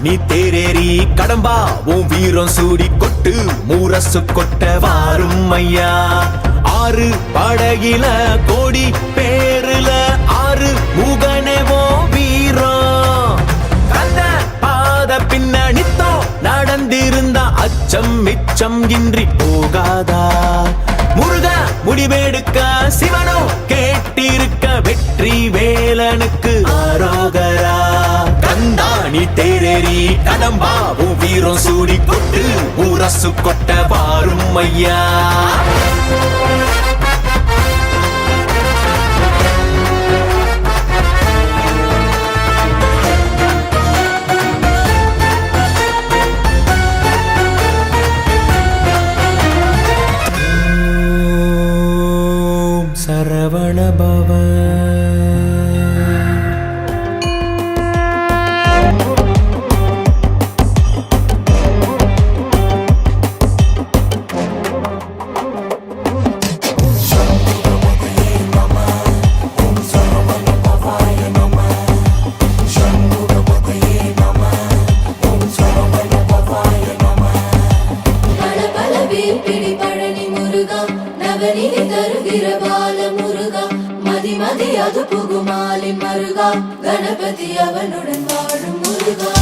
நீ தேரேறி கடம்பா உன் வீரம் சூடி கொட்டு மூரசு கொட்ட வாரும் ஐயா. ஆறு படகில கோடி பேருல ஆறு முகனேவோ வீரம். கந்த பாத பின்னணித்தோ நடந்திருந்தா அச்சம் மிச்சம் இன்றி போகாதா. முருக முடிவெடுக்க சிவனோ கேட்டிருக்க வெற்றி வேலனுக்கு ஆரோகரா. கந்தாணி தேரேறி கடம்பாவும் வீரம் சூடி கொட்டு ஊரசு கொட்ட வாரும் ஐயா. சரவண பவ. மதி அது புகுமாலி மருகா கணபதி அவனுடன் வாழும் முருகா.